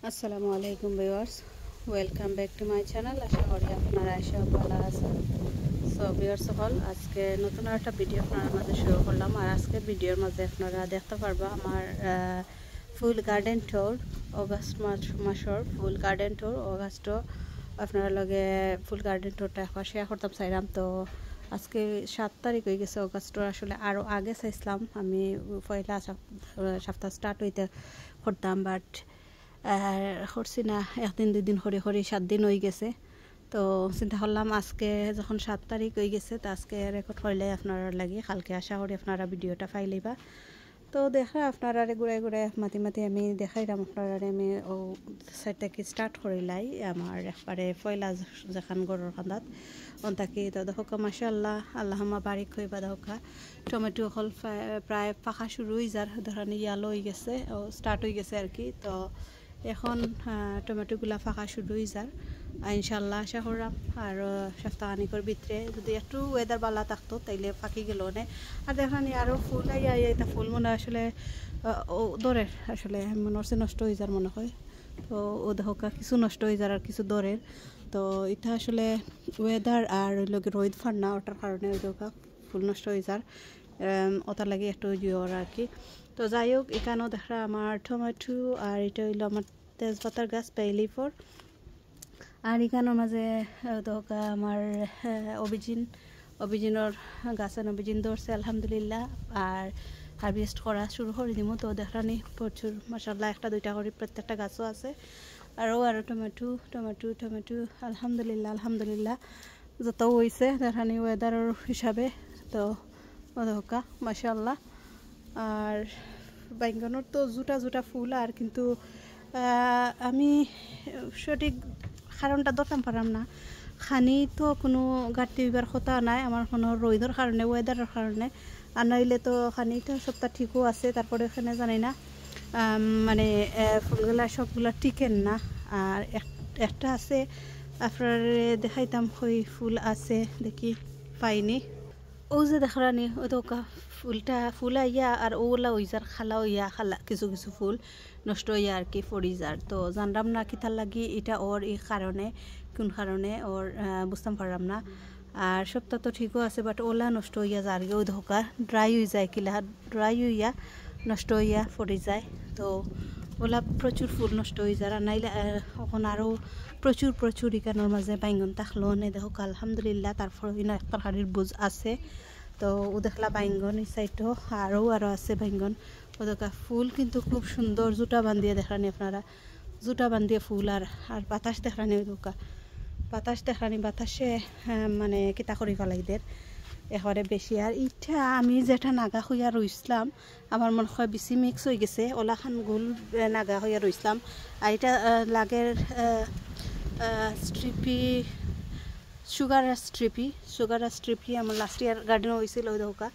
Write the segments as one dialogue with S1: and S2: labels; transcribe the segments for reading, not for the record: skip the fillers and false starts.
S1: আসসালামু আলাইকুম viewers, welcome back to my channel. আশা করি আপনারা সব ভালো আছেন। সো ভিউয়ার্স সকল, আজকে নতুন একটা ভিডিও আপনার মাঝে শুরু করলাম। আর আজকে ভিডিওর মাঝে আপনারা দেখতে পারবা আমার ফুল গার্ডেন ট্যুর, অগাস্ট মাসের ফুল গার্ডেন ট্যুর। অগাস্টও আপনার লগে ফুল গার্ডেন ট্যুরটা এখন শেয়ার করতাম চাইলাম। তো আজকে 7 তারিখ হয়ে গেছে অগাস্টর, আসলে আরও আগে চাইছিলাম আমি পয়লা সপ্তাহ স্টার্ট হইতে করতাম, বাট করছি না। একদিন দুদিন করে 7 দিন হয়ে গেছে। তো চিন্তা করলাম আজকে যখন 7 তারিখ হয়ে গেছে, তো আজকে রেকর্ড করলে আপনারা লাগি, কালকে আশা করি আপনারা ভিডিওটা পাইলেবা। তো দেখা আপনারা ঘুরে ঘুরে মাতি আমি দেখাইলাম আপনারা। আমি ও সাইড থেকে স্টার্ট করিলাই আমার একবারে পয়লা যেখান গরুর খান্দাত অন্তাকি। তো দেখো মাশাআল্লাহ, আল্লাহুম্মা বারিক হইবা। দেখা টমেটো হল প্রায় পাকা শুরু হয়ে যার ধরেন ইয়ালো হয়ে গেছে, ও স্টার্ট হয়ে গেছে আর কি। তো এখন টমেটোগুলা ফাঁকা শুরু হয়ে যার ইনশাল্লাহ আশা করলাম। আর সপ্তাহখানিকর ভিতরে যদি একটু ওয়েদার ভালো থাকতো তাইলে ফাঁকি গেল না। আর দেখেন আরও ফুল এটা ফুল মনে আসলে ও দরের, আসলে মনে হচ্ছে নষ্ট হয়ে যার মনে হয়। তো ও দেখা কিছু নষ্ট হয়ে যার আর কিছু দরের। তো এটা আসলে ওয়েদার আর লোকে রোদ ফান্না ওটার কারণে ওই দেখা ফুল নষ্ট হয়ে যার, ওটার লাগে একটু জিওর আর কি। তো যাই হোক, এখানেও দেখা আমার টমেটো, আর এটা হইলো আমার তেজপাতার গাছ পেইলিফোর। আর এখানের মাঝে দেখা আমার অভিজিনের গাছের অভিজিন ধরছে আলহামদুলিল্লাহ। আর হারভেস্ট করা শুরু করে দিব। তো দেখানি প্রচুর মাশাআল্লাহ, একটা দুইটা করে প্রত্যেকটা গাছও আছে। আরও টমেটো টমেটো টমেটো আলহামদুলিল্লাহ যত হয়েছে দেখানি ওয়েদারের হিসাবে। তো দেখা মাশাআল্লাহ। আর বাইঙ্গনের তো জুটা ফুল, আর কিন্তু আমি সঠিক কারণটা ধরতাম পারলাম না। খানি তো কোনো ঘাটতি হইবার কথা নাই আমার, কোনো রোদের কারণে ওয়েদারের কারণে। আর নইলে তো খানিটা সবটা ঠিকও আছে। তারপরে এখানে জানি না মানে ফুলগুলা সবগুলা টিকেন না। আর একটা আছে আপনার দেখাইতাম, ওই ফুল আছে দেখি পাইনি। ও যে দেখানি ওই তো ফুল আইয়া আর ওলা ওই যার খালা কিছু ফুল নষ্ট হইয়া আর কি পড়ি যার। তো জানলাম না কিতার লাগি এটা ওর এই কারণে, কোন কারণে ওর বুঝতাম পারলাম না। আর সবটা তো ঠিকও আছে, বাট ওলা নষ্ট হইয়া যার ওই ধোকা ড্রাই হয়ে যায়, কিলা ড্রাই হইয়া নষ্ট হইয়া পড়ে যায়। তো ওলা প্রচুর ফুল নষ্ট হয়ে যায়। আর নাইলে এখন আরও প্রচুর ইকানোর মাঝে বাইঙ্গন থাকলো নে দেখো আলহামদুলিল্লাহ। তারপর একটা হাড়ির বুঝ আছে। তো ও দেখলা বাইঙ্গন এই সাইডও আরও আছে বাইঙ্গন। ও দেখা ফুল কিন্তু খুব সুন্দর জুটা বান্ধিয়ে দেখানি আপনারা, জুটা বান্ধিয়ে ফুল। আর বাতাস দেখানি ওই দোকা বাতাসে মানে কিতা করি ফেলাইদের একেবারে বেশি। আর ইটা আমি যেটা নাগা হইয়া রইসলাম আমার মনে হয় বেশি মিক্স হয়ে গেছে, ওলাখান গোল নাগা হইয়া রইসলাম। আর এটা লাগের সুগার স্ট্রিপি আমার লাস্ট ইয়ার গার্ডেন হয়েছিল ওই দৌকা।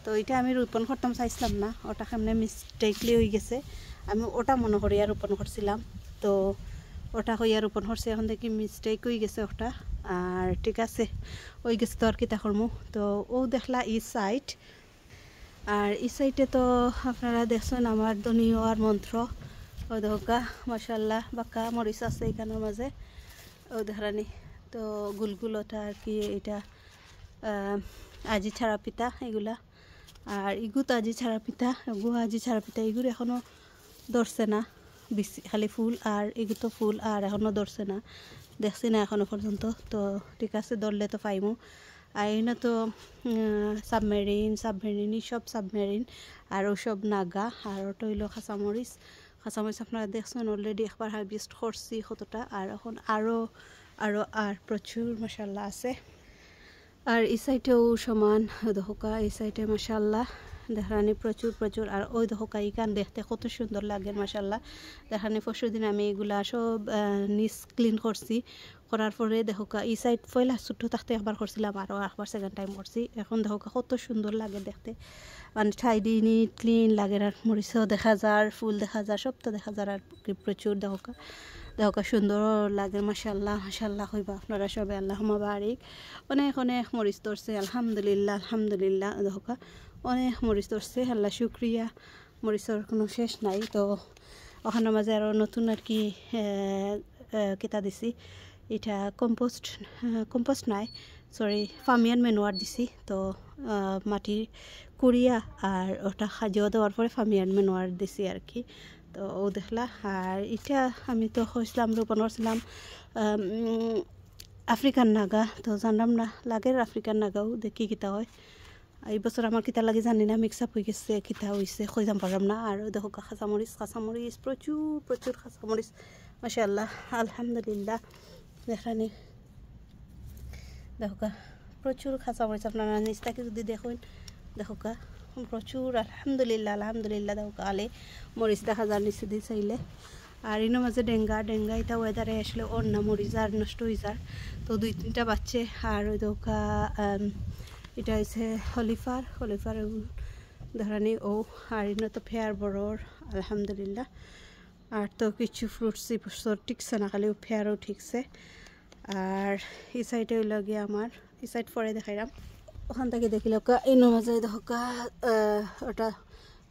S1: তো এটা আমি রোপণ করতাম চাইছিলাম না, ওটা সামনে মিস্টেকলি হয়ে গেছে। আমি ওটা মনে করি আর রোপণ করছিলাম। তো ওটা হইয়া রোপণ করছে, এখন দেখি মিস্টেক হয়ে গেছে ওটা। আর ঠিক আছে ওই গেছে তো আর কি তা করমু। তো ও দেখলা ই সাইড, আর এই সাইডে তো আপনারা দেখছেন আমার দনীয় আর মন্ত্র। ও দেখা মাশাআল্লাহ বাঁকা মরিচ আছে এখানের মাঝে ও দেখানি। তো গুলগুলোটা আর কি এটা আজি ছাড়া পিতা এগুলা। আর ইগু তো আজি ছাড়া পিতা এগুলো এখনও ধরছে না, বেশি খালি ফুল। আর এগু তো ফুল আর এখনও ধরছে না, দেখছি না এখনও পর্যন্ত। তো ঠিক আছে ধরলে তো পাইমু। আর এনে তো সাবমেরিন সব সাবমেরিন আর ওসব নাগা। আর ওটা হইল কাঁচামরিচ আপনারা দেখছেন অলরেডি একবার হারভেস্ট করছি কতটা। আর এখন আরও প্রচুর মাশাআল্লাহ আছে। আর এই সাইডেও সমান দহকা, এই সাইডে মাশাআল্লাহ দেখানি প্রচুর। আর ওই দহকা ইকান দেখতে কত সুন্দর লাগে মাশাআল্লাহ। দেখানি পরশুদিন আমি এগুলা সব নিচ ক্লিন করছি, করার পরে দহকা এই সাইড পয়লা ছোট্ট থাকতে একবার করছিলাম, আরও একবার সেকেন্ড টাইম করছি। এখন দহকা কত সুন্দর লাগে দেখতে, মানে ঠাইডি নিট ক্লিন লাগে। আর মরিচও দেখা যায়, ফুল দেখা যায়, সব তো দেখা যায়। আর প্রচুর দহকা সুন্দর লাগে মাশাআল্লাহ হইবা আপনারা সবে আল্লাহুম্মা বারিক। অনেক মরিচ ধরছে আলহামদুলিল্লাহ দেখা অনেক মরিচ ধরছে, আল্লাহ শুক্রিয়া। মরিচের কোনো শেষ নাই। তো ওখানের মাঝে আরও নতুন আর কি কেতা দিছি এটা কম্পোস্ট নাই সরি ফার্মিয়ান ম্যানুয়ার দিছি তো মাটির কুড়িয়া আর ওটা খাজিও দেওয়ার পরে ফার্মিয়ান ম্যানুয়ার দিছি আর কি তো ও দেখলা আর এটা আমি তো হয়েছিলাম রোপণ করছিলাম আফ্রিকান নাগা তো জানলাম না লাগে আফ্রিকান নাগাও দেখি কিতা হয় এই বছর আমার কিতা লাগে জানি না মিক্স আপ হয়ে গেছে কিতা হয়েছে খই যাম পারলাম না আর দেখো কাঁচামরিচ প্রচুর প্রচুর কাঁচামরিচ মাশাআল্লাহ আলহামদুলিল্লাহ দেখানি দেখো প্রচুর কাঁচামরিচ আপনারা নিচ থেকে যদি দেখুন দেখো প্রচুর আলহামদুলিল্লাহ আলহামদুলিল্লাহ দেখো আলে মরিচ দেখা যার নিচে দিয়ে চাইলে আর এর মাঝে ডেঙ্গা এটা ওয়েদারে আসলে অন্য মরিচ আর নষ্ট হয়ে যায় তো 2-3টা বাচ্চে আর ওই দোকা এটা হচ্ছে হলিফার ধরানি ও আর এনে তো ফেয়ার বড়র আলহামদুলিল্লাহ আর তো কিছু ফ্রুটস ঠিকছে না খালি ফেয়ারও ঠিকছে আর এই সাইডে লাগে আমার এই সাইড পরে দেখাইলাম ওখান থেকে দেখিল এই মাঝে দেখা ওটা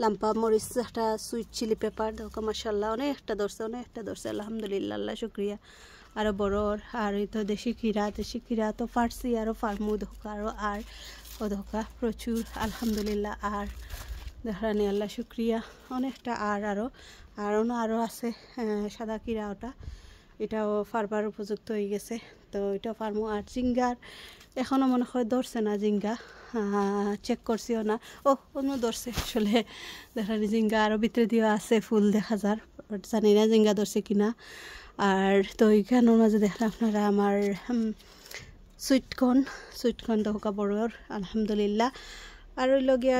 S1: লাম্পা মরিচ একটা সুইট চিলি পেপার দেখা মাশাআল্লাহ অনেকটা ধরছে আলহামদুলিল্লাহ আল্লাহ শুক্রিয়া আরও বড়র আর এই তো দেশি ক্ষীরা তো ফার্সি আরও ফার্মু দেখা আর ও দেখা প্রচুর আলহামদুলিল্লাহ আর দেখানি আল্লাহ শুক্রিয়া অনেকটা আরও আছে সাদা ক্ষীরা ওটা এটাও ফারবার উপযুক্ত হয়ে গেছে তো এটা ফার্মু আর জিঙ্গার এখনও মনে হয় ধরছে না জিঙ্গা চেক করছিও না কোনো ধরছে আসলে দেখানি জিঙ্গা আরও ভিতরে দিয়ে আছে ফুল দেখা যার জানি না জিঙ্গা ধরছে কিনা আর তো এইখানের মাঝে দেখলাম আপনারা আমার সুইটকর্ন দহকা বড়র আলহামদুলিল্লাহ আর ওই লগিয়া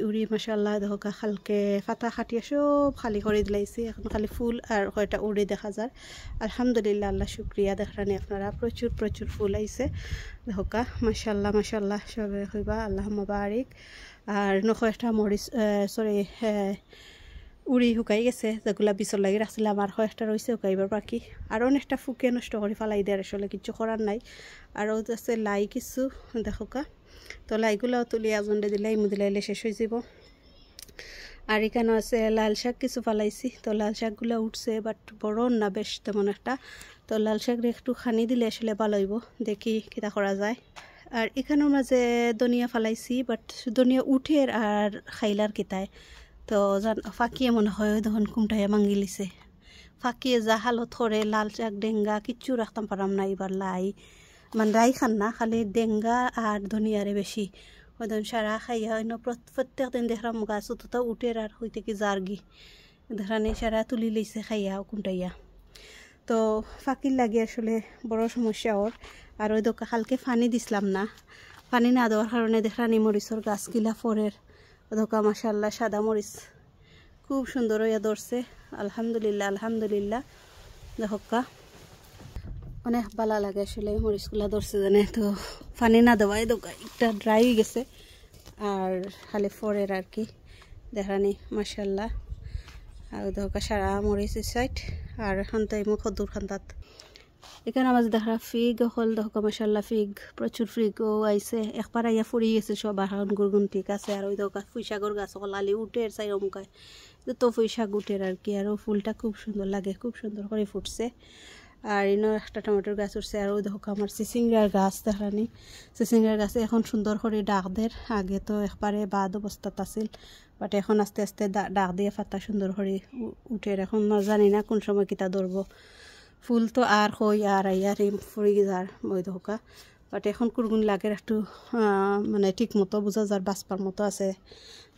S1: উড়ি মাশাআল্লাহ দহকা খালকে ফাটা খাটিয়ে সব খালি করে দিলাইছি এখন খালি ফুল আর কয়টা উড়ি দেখা যার আলহামদুলিল্লাহ আল্লাহ শুক্রিয়া দেখানি আপনারা প্রচুর ফুল আইছে দহকা মাশাআল্লাহ সবে হইবা আল্লাহ মুবারিক আর নখো একটা মরিচ উড়ি শুকাই গেছে যেগুলা বিচর লাগি রাখছিলাম আর কয়েকটা রয়েছে শুকাইবার বাকি আর অনেকটা ফুকে নষ্ট করে ফেলাই দেয় আসলে কিছু করার নাই আর আছে লাই কিছু দেখোকা তো লাইগুলাও তুলি আজন্ডে দিলাইলে শেষ হয়ে যাব আর এখানে আছে লাল শাক কিছু ফালাইছি তো লাল শাকগুলো উঠছে বাট বড় না বেশ তেমন একটা তো লাল শাক একটু খানি দিলে আসলে ভালো হইব দেখি কিতা করা যায় আর এখানের মাঝে ধনিয়া ফালাইছি বাট ধনিয়া উঠে আর খাইলার কিতায় তো ফাঁকিয়ে মনে হয় তখন কুমটাইয়া মাঙ্গি লিছে ফাঁকিয়ে যা হালত থরে লাল শাক ডেঙ্গা কিচ্ছু রাখতাম পারাম না এবার লাই খান না খালি ডেঙ্গা আর ধনিয়ারে বেশি ওই ধরুন সারা খাইয়া অন্য প্রত্যেক দিন দেখলাম গাছ তো উঠের আর হইতে কি জারগি দেখানি সারা তুলি লইছে খাইয়া কুমটাইয়া তো ফাঁকির লাগে আসলে বড় সমস্যা ওর আর ওই দোকা হালকে পানি দিছিলাম না পানি না দেওয়ার কারণে দেখানি মরিচর গাছ কিলা ফরের দোকা মাশাআল্লাহ সাদা মরিচ খুব সুন্দর হইয়া ধরছে আলহামদুলিল্লাহ দেখা অনেক ভালো লাগে আসলে মরিচগুলা ধরছে জানে তো পানি না দেওয়াই দোকা একটা ড্রাই হয়ে গেছে আর খালি ফরের আর কি দেখানি মাশাআল্লাহ আর দেখা সারা মরিচ সাইড আর এখন তাই মুখ দূর খান্তাত এখানে আমাদের দেখা ফিগ হল দেখা মাশাআল্লাহ প্রচুর ফিগও আইছে একবার আইয়া ফুরি গেছে সব এখন গুড়গুন ঠিক আছে আর ওই দেখা ফুইশাগর গাছ হল আলি উঠের চাই অমুকায় তো ফুইশাক উঠের আর কি আর ফুলটা খুব সুন্দর লাগে খুব সুন্দর করে ফুটছে আর ইনো একটা টমেটোর গাছ উঠছে আর ওই দেখো আমার চিচিংড়ার গাছ দেখানি চিচিংড়ার গাছে এখন সুন্দর করে ডাক দের আগে তো একবারে বাদ অবস্থাত আছিল বাট এখন আস্তে আস্তে ডাক দিয়ে ফাতা সুন্দর করে উঠে এখন জানি না কোন সময় কিতা ধরবো ফুল তো আর হই আর আইয়ার ফুরি যার ওই দেখা বাট এখন কুরগুন লাগে একটু মানে ঠিক মতো বোঝা যার বাঁচবার মতো আছে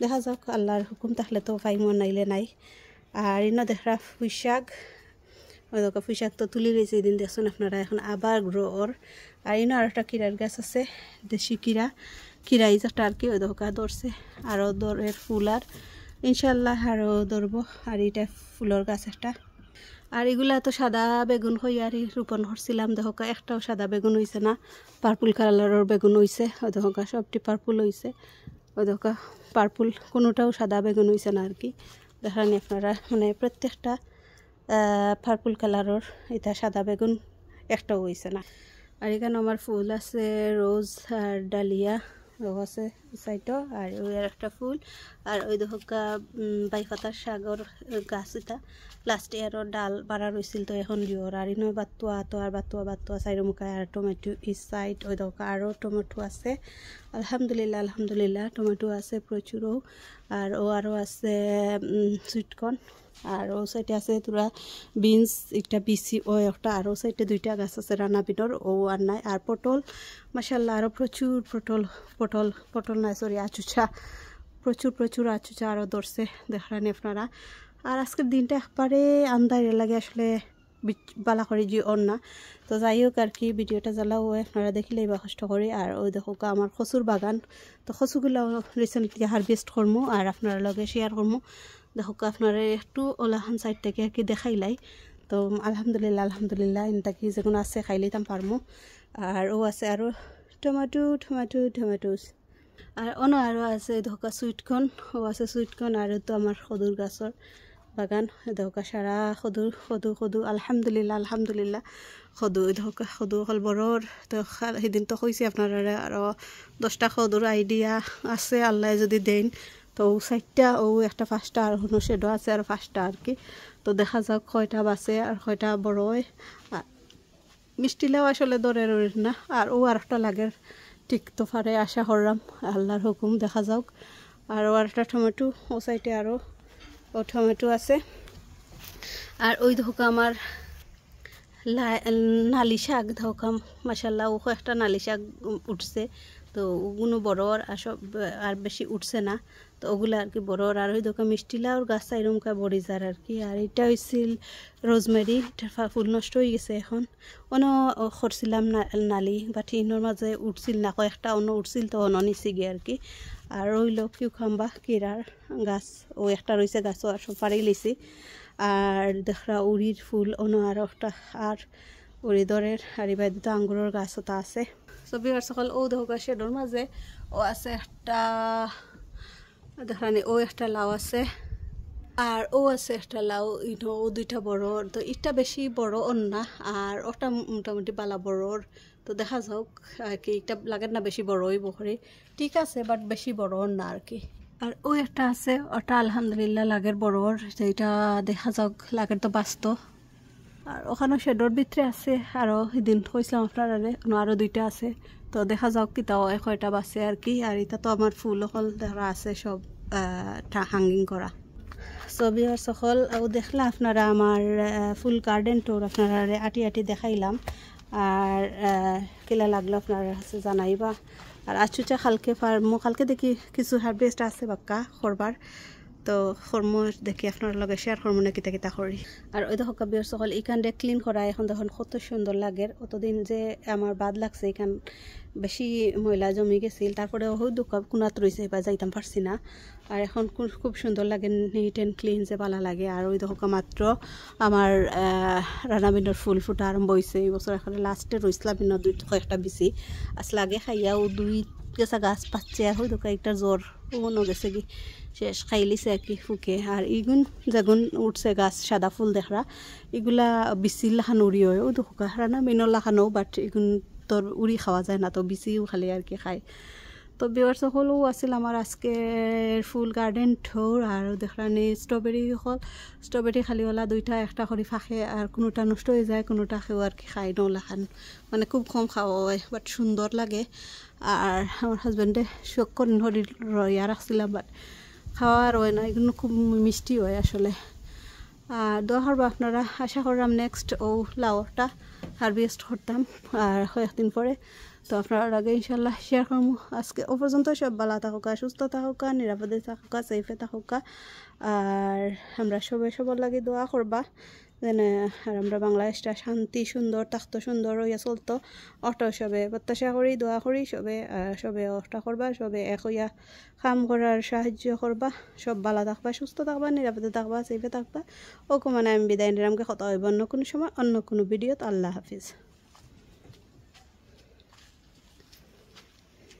S1: দেখা যাক আল্লাহর হুকুম থাকলে তো ফাইমন নাইলে নাই আর ইনো দেখা পুঁইশাক ওই দোকা পুঁইশাক তো তুলি রয়েছে এদিন দেখছেন আপনারা এখন আবার গ্রোর আর ইনো আর একটা কিরার গাছ আছে দেশি কিরাই যেটা আর কি ওই দোকা ধরছে আরও দরের ফুল আর ইনশাল্লাহ আরও ধরবো আর এটা ফুলের গাছ একটা আর এগুলা তো সাদা বেগুন হই আর রোপণ করছিলাম দেখা একটাও সাদা বেগুন হয়েছে না পার্পল কালারের বেগুন হয়েছে ওই দেখা সবটি পার্পল হয়েছে ওই দেখা পার্পল কোনোটাও সাদা বেগুন হয়েছে না আর কি দেখানি আপনারা মানে প্রত্যেকটা পার্পল কালারের এটা সাদা বেগুন একটাও হয়েছে না আর এখানে আমার ফুল আছে রোজ আর ডালিয়া ও আছে সাইডও আর ওই আর একটা ফুল আর ওই দেখা বাইফাতার শাগর গাছ এটা লাস্ট ইয়ারও ডাল বাড়া রয়েছিল তো এখন দিওর আর ইনো বাতুয়া তো আর বাতুয়া সাইড মুখায় আর টমেটো ইস সাইড ওই দেখা আরও টমেটো আছে আলহামদুলিল্লাহ টমেটো আছে প্রচুরও আর ও আরও আছে সুইটকর্ন আর ও সাইডে আছে তোরা বিনস একটা বিসি ও একটা আর ও সাইডে দুইটা গাছ আছে রানা বিনর ও আর নাই আর পটল মাশাআল্লাহ আরও প্রচুর পটল নাই সরি আচুচা প্রচুর আচুচা আরও ধরছে দেখানি আপনারা আর আজকের দিনটা একবারে আন্দারে লাগে আসলে বালা করে যে অন না তো যাই হোক আর কি ভিডিওটা জ্বালাও আপনারা দেখিলে বা কষ্ট করি আর ওই দেখো আমার কচুর বাগান তো কচুগুলো রিসেন্টলি হারভেস্ট করবো আর আপনারা লগে শেয়ার করবো দেখো আপনারা একটু ওলাহান সাইড থেকে আর কি দেখাইলাই তো আলহামদুলিল্লাহ ইনটা কি যেগুন আছে খাইলেই তাম পারমো আর ও আছে আরও টমেটোস আর অন্য আরও আছে ধোকা সুইটকর্ন ও আছে সুইটকর্ন আর তো আমার সদুর গাছর বাগান ধোকা সারা সদু আলহামদুলিল্লাহ সদু হল বড়র তো সেদিন তো কইছি আপনারা আরও 10টা সদুর আইডিয়া আছে আল্লাহ যদি দেন তো ও 4টা ও একটা 5টা আর হনো শেডো আছে আর 5টা আর কি তো দেখা যাক কয়টা বাসে আর কয়টা বড় হয় মিষ্টিলেও আসলে দরের না আর ও আর একটা লাগের ঠিক তো পারে আশা করলাম আল্লাহর হুকুম দেখা যাক আর ও একটা টমেটো ও সাইডে আরও ও টমেটো আছে আর ওই ধোকা আমার নালি শাক ধোকা মাশাআল্লাহ ও একটা নালি শাক উঠছে তো ওগুলো বড় আর বেশি উঠছে না তো ওগুলো আর কি বড় আর ওই দোকান মিষ্টিলাওর গাছ এরমকা বড়ি যার আর কি আর এটা হয়েছিল রোজমেরি ফুল নষ্ট হয়ে গেছে এখন অন্য করছিলাম নালি বা টিনের মাঝে উঠছিল না কয়েকটা অন্য উঠছিল তো অন্য নিচে গিয়ে আর কি আর রইল কিউকাম্বা কিরার গাছ ও একটা রয়েছে গাছও আর সব পাড়ি লিছি আর দেখা উড়ির ফুল অন্য আর একটা আর উড়ি দরের আর এবার দুটো আঙ্গুরের গাছও তা আছে সবই আর সকাল ও দেখো শেডর মাঝে ও আছে একটা দেখানি ও একটা লাউ আছে আর ও আছে একটা লাউ ইনো ও দুইটা বড় তো এটা বেশি বড় না আর ওটা মোটামুটি বালা বড়র তো দেখা যাক আর কি এটা লাগে না বেশি বড়ই বকরে ঠিক আছে বাট বেশি বড় না আর কি আর ও একটা আছে ওটা আলহামদুলিল্লাহ লাগের বড়র যেটা দেখা যাক লাগের তো বাস্ত আর ওখানে শেডর ভিতরে আছে আরও সেদিন কইছিলাম আপনারা আরও দুইটা আছে তো দেখা যাক কিতাও কয়টা বাসে আর কি আর এটা তো আমার ফুল হল দেখা আছে সব হ্যাঙ্গিং করা ছবি আর সকল ও দেখলাম আপনারা আমার ফুল গার্ডেন টুর আপনারা আটি দেখাইলাম আর কেলা লাগলো আপনারা কাছে জানাইবা আর আচুচা কালকে দেখি কিছু হারভেস্ট আছে বাক্কা করবার তো কর্ম দেখি আপনার লগে শেয়ার করবো না কিতা করি আর ওই দেখো বিয়ার সকল এখান দিয়ে ক্লিন করা এখন দেখুন কত সুন্দর লাগে অতদিন যে আমার বাদ লাগছে এখান বেশি ময়লা জমি গেছিল তারপরে ওই দোকান কোনাত রয়েছে বা যাইতাম পারছি না আর এখন খুব সুন্দর লাগে নিট অ্যান্ড ক্লিন যে ভালো লাগে আর ওই দেখো মাত্র আমার রানাবিনের ফুল ফুটা আরম্ভ হয়েছে এই বছর এখন লাস্টে রয়েছিলাম দুই কয়েকটা বেশি আসলে আগে খাইয়াও দুই গেছা গাছ পাচ্ছে আর ওই দোকান একটা জ্বর মনে গেছে কি শেষ খাইলিছে আর কি ফুকে আর ইগুন যেগুন উঠছে গাছ সাদা ফুল দেখরা এগুলা বিচি লাখান উড়ি হয় ও দেখো রানা মিনর লাখানো বাট এগুন তোর উড়ি খাওয়া যায় না তো বিচিও খালি আর কি খায় তো বিয়ার্স হলেও আছিল আমার আজকের ফুল গার্ডেন ঠোর আর দেখরানি স্ট্রবেরি খালিওয়ালা দুইটা একটা করে ফাঁকে আর কোনোটা নষ্ট হয়ে যায় কোনোটা খেয়েও আর কি খাই নলাখান মানে খুব কম খাওয়া হয় বাট সুন্দর লাগে আর আমার হাজব্যান্ডে শখ করে রইয়া রাখছিলাম বাট খাওয়ার হয় না এগুলো খুব মিষ্টি হয় আসলে আর দোয়া করবো আপনারা আশা করলাম নেক্সট ও লাউটা হারভেস্ট করতাম আর কয়েকদিন পরে তো আপনারা আগে ইনশাল্লাহ শেয়ার করবো আজকে ও পর্যন্ত সব ভালো থাকুকা সুস্থ থাকুকা নিরাপদে থাকুকা সেফে থাকুকা আর আমরা সবার লাগে দোয়া করবা যেন আর আমরা বাংলাদেশটা শান্তি সুন্দর থাকতো সুন্দর হইয়া চলতো অটো সবে প্রত্যাশা করি দোয়া করি সবে অটা করবা সবে এক হইয়া কাম করার সাহায্য করবা সব ভালো থাকবা সুস্থ থাকবা নিরাপদে থাকবা সেফে থাকবা ও মানে আমি বিদায় নিলামকে কথা হইব অন্য কোনো সময় অন্য কোনো ভিডিওত আল্লাহ হাফিজ।